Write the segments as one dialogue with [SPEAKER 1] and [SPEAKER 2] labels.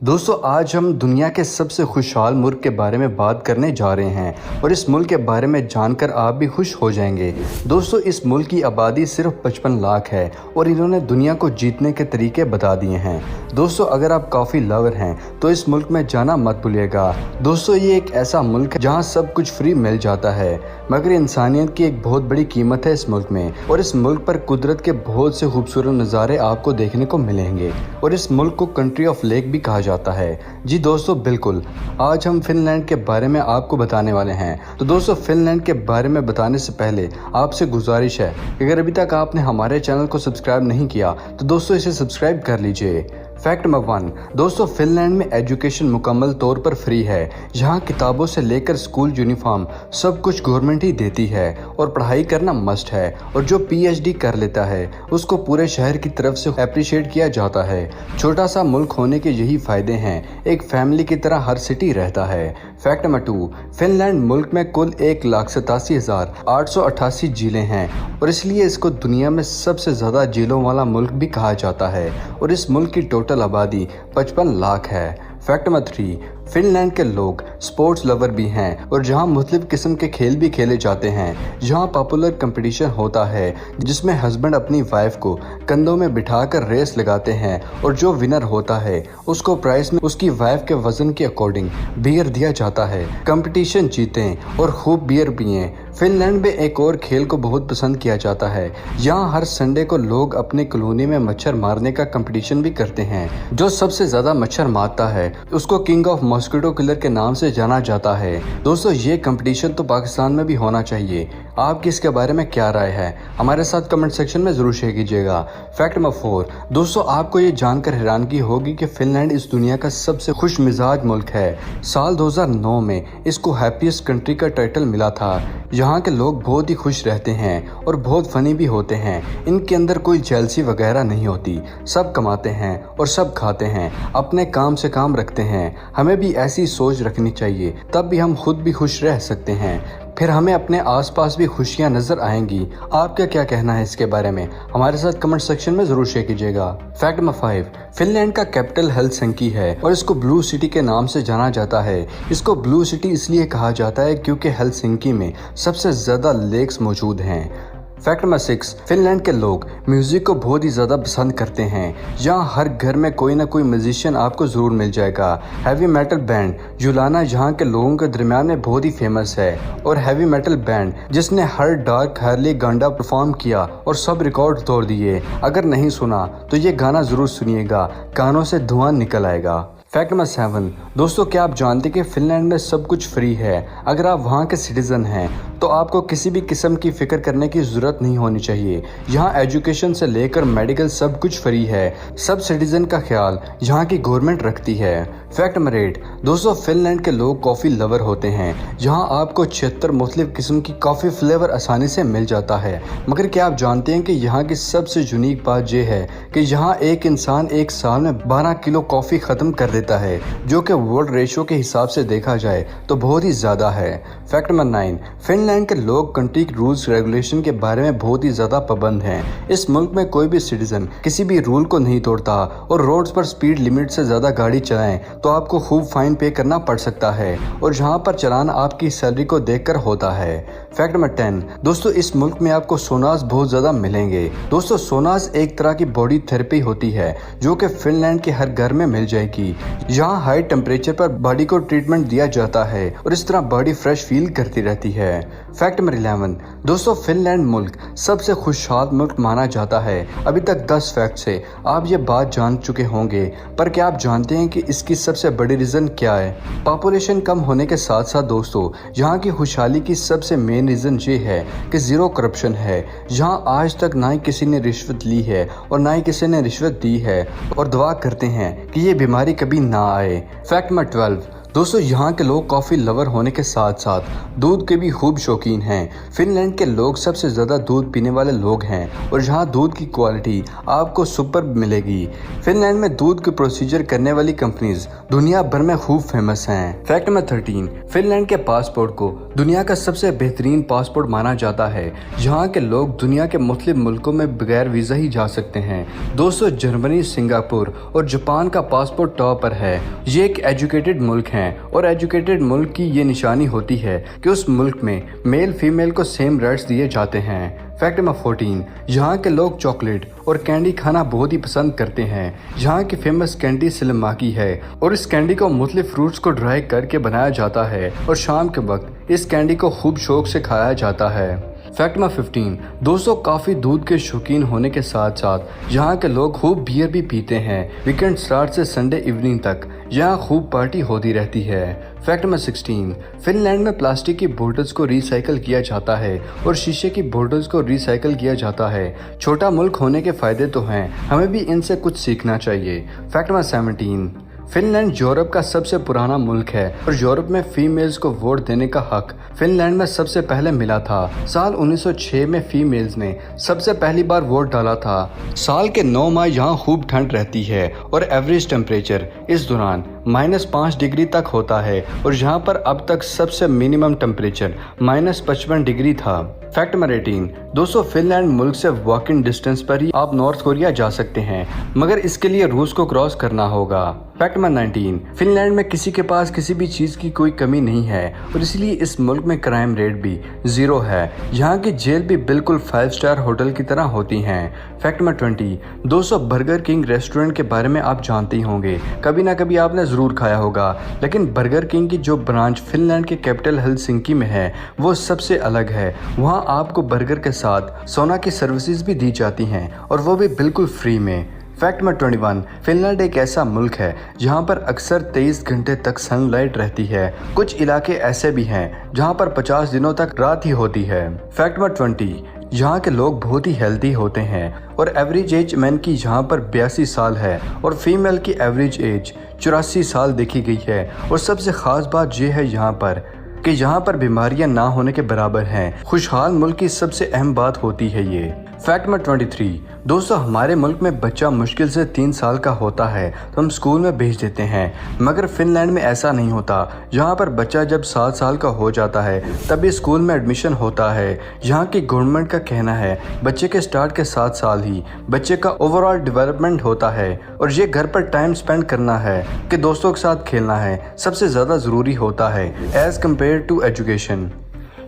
[SPEAKER 1] दोस्तों आज हम दुनिया के सबसे खुशहाल मुल्क के बारे में बात करने जा रहे हैं और इस मुल्क के बारे में जानकर आप भी खुश हो जाएंगे। दोस्तों इस मुल्क की आबादी सिर्फ 55 लाख है और इन्होंने दुनिया को जीतने के तरीके बता दिए हैं। दोस्तों अगर आप कॉफ़ी लवर हैं तो इस मुल्क में जाना मत भूलिएगा। दोस्तों ये एक ऐसा मुल्क है जहाँ सब कुछ फ्री मिल जाता है, मगर इंसानियत की एक बहुत बड़ी कीमत है इस मुल्क में। और इस मुल्क पर कुदरत के बहुत से खूबसूरत नज़ारे आपको देखने को मिलेंगे और इस मुल्क को कंट्री ऑफ लेक भी कहा जाता है। जी दोस्तों बिल्कुल, आज हम फिनलैंड के बारे में आपको बताने वाले हैं। तो दोस्तों फिनलैंड के बारे में बताने से पहले आपसे गुजारिश है कि अगर अभी तक आपने हमारे चैनल को सब्सक्राइब नहीं किया तो दोस्तों इसे सब्सक्राइब कर लीजिए। फैक्ट नंबर 1, दोस्तों फिनलैंड में एजुकेशन मुकम्मल तौर पर फ्री है। यहाँ किताबों से लेकर स्कूल यूनिफॉर्म सब कुछ गवर्नमेंट ही देती है और पढ़ाई करना मस्ट है। और जो पीएचडी कर लेता है उसको पूरे शहर की तरफ से अप्रिशिएट किया जाता है। छोटा सा मुल्क होने के यही फायदे हैं, एक फैमिली की तरह हर सिटी रहता है। फैक्ट नंबर 2, फिनलैंड मुल्क में कुल 1,87,888 झीलें हैं और इसलिए इसको दुनिया में सबसे ज़्यादा झीलों वाला मुल्क भी कहा जाता है। और इस मुल्क की टोटल आबादी 55 लाख है। फैक्ट नंबर 3, फिनलैंड के लोग स्पोर्ट्स लवर भी हैं और जहां मुख्तलिफ किस्म के खेल भी खेले जाते हैं। जहां पॉपुलर कंपटीशन होता है जिसमें हस्बैंड अपनी वाइफ को कंधों में बिठाकर रेस लगाते हैं और जो विनर होता है उसको प्राइस में उसकी वाइफ के वजन के अकॉर्डिंग बियर दिया जाता है। कंपटीशन जीतें और खूब बियर पिएं। फिनलैंड में एक और खेल को बहुत पसंद किया जाता है। यहाँ हर संडे को लोग अपने कॉलोनी में मच्छर मारने का कंपटीशन भी करते हैं। जो सबसे ज़्यादा मच्छर मारता है उसको किंग ऑफ मॉस्किटो किलर के नाम से जाना जाता है। दोस्तों ये कंपटीशन तो पाकिस्तान में भी होना चाहिए। आपकी इसके बारे में क्या राय है हमारे साथ कमेंट सेक्शन में ज़रूर शेयर कीजिएगा। फैक्ट नंबर 4, दोस्तों आपको ये जानकर हैरानगी होगी कि फिनलैंड इस दुनिया का सबसे खुश मिजाज मुल्क है। साल 2009 में इसको हैप्पीएस्ट कंट्री का टाइटल मिला था। यहाँ के लोग बहुत ही खुश रहते हैं और बहुत फनी भी होते हैं। इनके अंदर कोई जेलसी वगैरह नहीं होती, सब कमाते हैं और सब खाते हैं, अपने काम से काम रखते हैं। हमें भी ऐसी सोच रखनी चाहिए, तब भी हम खुद भी खुश रह सकते हैं, फिर हमें अपने आसपास भी खुशियां नजर आएंगी। आपका क्या कहना है इसके बारे में हमारे साथ कमेंट सेक्शन में जरूर शेयर कीजिएगा। फैक्ट नंबर 5, फिनलैंड का कैपिटल हेलसिंकी है और इसको ब्लू सिटी के नाम से जाना जाता है। इसको ब्लू सिटी इसलिए कहा जाता है क्योंकि हेलसिंकी में सबसे ज्यादा लेक्स मौजूद हैं। फैक्ट नंबर 6, फिनलैंड के लोग म्यूजिक को बहुत ही ज़्यादा पसंद करते हैं। यहाँ हर घर में कोई ना कोई म्यूजिशियन आपको ज़रूर मिल जाएगा। हैवी मेटल बैंड जुलाना यहाँ के लोगों के दरमियान में बहुत ही फेमस है और हैवी मेटल बैंड जिसने हर डार्क हार्ली गांडा परफॉर्म किया और सब रिकॉर्ड तोड़ दिए। अगर नहीं सुना तो ये गाना ज़रूर सुनिएगा, कानों से धुआं निकल आएगा। फैक्ट नंबर 7, दोस्तों क्या आप जानते हैं कि फिनलैंड में सब कुछ फ्री है। अगर आप वहाँ के सिटीज़न हैं तो आपको किसी भी किस्म की फ़िक्र करने की ज़रूरत नहीं होनी चाहिए। यहाँ एजुकेशन से लेकर मेडिकल सब कुछ फ्री है। सब सिटीज़न का ख्याल यहाँ की गवर्नमेंट रखती है। फैक्ट नंबर 8, दोस्तों फिनलैंड के लोग कॉफ़ी लवर होते हैं। जहाँ आपको 76 मुख्तलिफ किस्म की कॉफ़ी फ्लेवर आसानी से मिल जाता है। मगर क्या आप जानते हैं कि यहाँ की सबसे यूनिक बात यह है कि यहाँ एक इंसान एक साल में 12 किलो कॉफ़ी ख़त्म कर देता है, जो कि वर्ल्ड रेशो के हिसाब से देखा जाए तो बहुत ही ज़्यादा है। फैक्ट नंबर 9, फिनलैंड के लोग कंट्री के रूल्स रेगुलेशन के बारे में बहुत ही ज़्यादा पाबंद हैं। इस मुल्क में कोई भी सिटीजन किसी भी रूल को नहीं तोड़ता और रोड्स पर स्पीड लिमिट से ज़्यादा गाड़ी चलाएं तो आपको खूब फाइन पे करना पड़ सकता है और जहाँ पर चलान आपकी सैलरी को देखकर होता है। फैक्ट नंबर 10, दोस्तों इस मुल्क में आपको सोनास बहुत ज़्यादा मिलेंगे। दोस्तों सोनास एक तरह की बॉडी थेरेपी होती है जो कि फिनलैंड के हर घर में मिल जाएगी। यहाँ हाई टेम्परेचर पर बॉडी को ट्रीटमेंट दिया जाता है और इस तरह बॉडी फ्रेश फील करती रहती है। फैक्ट नंबर 11, दोस्तों फिनलैंड मुल्क सबसे खुशहाल मुल्क माना जाता है। अभी तक 10 फैक्ट से आप ये बात जान चुके होंगे, पर क्या आप जानते हैं कि इसकी सबसे बड़ी रीज़न क्या है? पॉपुलेशन कम होने के साथ साथ दोस्तों यहाँ की खुशहाली की सबसे मेन रीज़न ये है कि ज़ीरो करप्शन है। यहाँ आज तक ना ही किसी ने रिश्वत ली है और ना ही किसी ने रिश्वत दी है और दुआ करते हैं कि ये बीमारी कभी ना आए। फैक्ट नंबर 12, दोस्तों यहाँ के लोग कॉफ़ी लवर होने के साथ साथ दूध के भी खूब शौकीन हैं। फिनलैंड के लोग सबसे ज़्यादा दूध पीने वाले लोग हैं और यहाँ दूध की क्वालिटी आपको सुपर मिलेगी। फिनलैंड में दूध के प्रोसीजर करने वाली कंपनीज दुनिया भर में खूब फेमस हैं। फैक्ट नंबर 13, फिनलैंड के पासपोर्ट को दुनिया का सबसे बेहतरीन पासपोर्ट माना जाता है। यहाँ के लोग दुनिया के मुख्तलिफ मुल्कों में बगैर वीज़ा ही जा सकते हैं। दोस्तों जर्मनी, सिंगापुर और जापान का पासपोर्ट टॉप पर है। ये एक एजुकेटेड मुल्क है और एजुकेटेड मुल्क की ये निशानी होती है कि उस मुल्क में मेल फीमेल को सेम राइट्स दिए जाते हैं। फैक्ट नंबर 14, यहाँ के लोग चॉकलेट और कैंडी खाना बहुत ही पसंद करते हैं। यहाँ की फेमस कैंडी सिलमाकी है और इस कैंडी को मुख्तलिफ फ्रूट्स को ड्राई करके बनाया जाता है और शाम के वक्त इस कैंडी को खूब शौक से खाया जाता है। फैक्ट नंबर 15, दोस्तों काफ़ी दूध के शौकीन होने के साथ साथ यहाँ के लोग खूब बियर भी पीते हैं। वीकेंड स्टार्ट से संडे इवनिंग तक यहाँ खूब पार्टी होती रहती है। फैक्ट नंबर 16, फिनलैंड में प्लास्टिक की बोतल्स को रिसाइकल किया जाता है और शीशे की बोतल्स को रिसाइकल किया जाता है। छोटा मुल्क होने के फ़ायदे तो हैं, हमें भी इनसे कुछ सीखना चाहिए। फैक्ट नंबर 17, फिनलैंड यूरोप का सबसे पुराना मुल्क है और यूरोप में फीमेल्स को वोट देने का हक फिनलैंड में सबसे पहले मिला था। साल 1906 में फीमेल्स ने सबसे पहली बार वोट डाला था। साल के 9 माह यहाँ खूब ठंड रहती है और एवरेज टेम्परेचर इस दौरान -5 डिग्री तक होता है और यहाँ पर अब तक सबसे मिनिमम टेम्परेचर -55 डिग्री था। फैक्ट नंबर 18, दोस्तों फिनलैंड मुल्क से वॉकिंग डिस्टेंस पर ही आप नॉर्थ कोरिया जा सकते हैं, मगर इसके लिए रूस को क्रॉस करना होगा। फैक्ट नंबर 19, फिनलैंड में किसी के पास किसी भी चीज़ की कोई कमी नहीं है और इसलिए इस मुल्क में क्राइम रेट भी 0 है। यहाँ की जेल भी बिल्कुल 5 स्टार होटल की तरह होती हैं। फैक्ट नंबर 20, दोस्तों बर्गर किंग रेस्टोरेंट के बारे में आप जानते ही होंगे, कभी ना कभी आपने ज़रूर खाया होगा, लेकिन बर्गर किंग की जो ब्रांच फिनलैंड के कैपिटल हेलसिंकी में है वो सबसे अलग है। वहाँ आपको बर्गर के साथ सोना की सर्विसेज भी दी जाती हैं और वो भी बिल्कुल फ्री में। फैक्ट नंबर 21, फिनलैंड एक ऐसा मुल्क है जहाँ पर अक्सर 23 घंटे तक सनलाइट रहती है। कुछ इलाके ऐसे भी हैं जहाँ पर 50 दिनों तक रात ही होती है। फैक्ट नंबर 20, यहाँ के लोग बहुत ही हेल्दी होते हैं और एवरेज एज मैन की यहाँ पर 82 साल है और फीमेल की एवरेज एज 84 साल देखी गई है। और सबसे ख़ास बात यह है यहाँ पर कि यहाँ पर बीमारियाँ ना होने के बराबर हैं। खुशहाल मुल्क की सबसे अहम बात होती है ये। फैक्ट नंबर 23, दोस्तों हमारे मुल्क में बच्चा मुश्किल से 3 साल का होता है तो हम स्कूल में भेज देते हैं, मगर फिनलैंड में ऐसा नहीं होता। यहाँ पर बच्चा जब 7 साल का हो जाता है तभी स्कूल में एडमिशन होता है। यहाँ की गवर्नमेंट का कहना है बच्चे के स्टार्ट के 7 साल ही बच्चे का ओवरऑल डेवलपमेंट होता है और ये घर पर टाइम स्पेंड करना है कि दोस्तों के साथ खेलना है सबसे ज़्यादा ज़रूरी होता है as compare to education.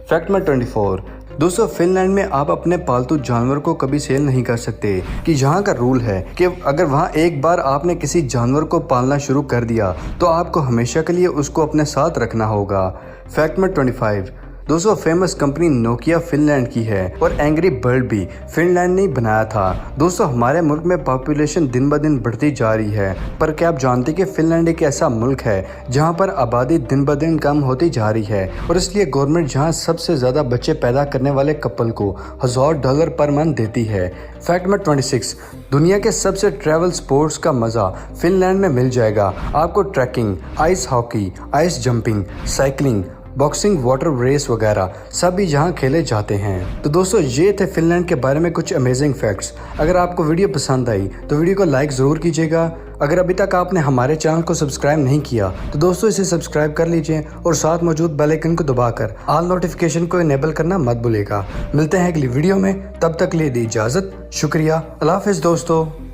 [SPEAKER 1] Fact number 24, दोस्तों फिनलैंड में आप अपने पालतू जानवर को कभी सेल नहीं कर सकते कि यहाँ का रूल है कि अगर वहाँ एक बार आपने किसी जानवर को पालना शुरू कर दिया तो आपको हमेशा के लिए उसको अपने साथ रखना होगा। फैक्ट नंबर 25, दोस्तों फेमस कंपनी नोकिया फिनलैंड की है और एंग्री बर्ड भी फिनलैंड ने बनाया था। दोस्तों हमारे मुल्क में पॉपुलेशन दिन ब दिन बढ़ती जा रही है, पर क्या आप जानते हैं कि फिनलैंड एक ऐसा मुल्क है जहां पर आबादी दिन ब दिन कम होती जा रही है और इसलिए गवर्नमेंट जहां सबसे ज़्यादा बच्चे पैदा करने वाले कपल को $1000 पर मंथ देती है। फैक्ट नंबर 26, दुनिया के सबसे ट्रैवल स्पोर्ट्स का मज़ा फिनलैंड में मिल जाएगा। आपको trekking, ice hockey, ice jumping, cycling, boxing, water race वगैरह सब भी यहाँ खेले जाते हैं। तो दोस्तों ये थे फिनलैंड के बारे में कुछ अमेजिंग फैक्ट्स। अगर आपको वीडियो पसंद आई तो वीडियो को लाइक ज़रूर कीजिएगा। अगर अभी तक आपने हमारे चैनल को सब्सक्राइब नहीं किया तो दोस्तों इसे सब्सक्राइब कर लीजिए और साथ मौजूद बेल आइकन को दबाकर ऑल नोटिफिकेशन को इनेबल करना मत भूलिएगा। मिलते हैं अगली वीडियो में, तब तक लिए दी इजाज़त। शुक्रिया, अल्लाह हाफ़िज़ दोस्तों।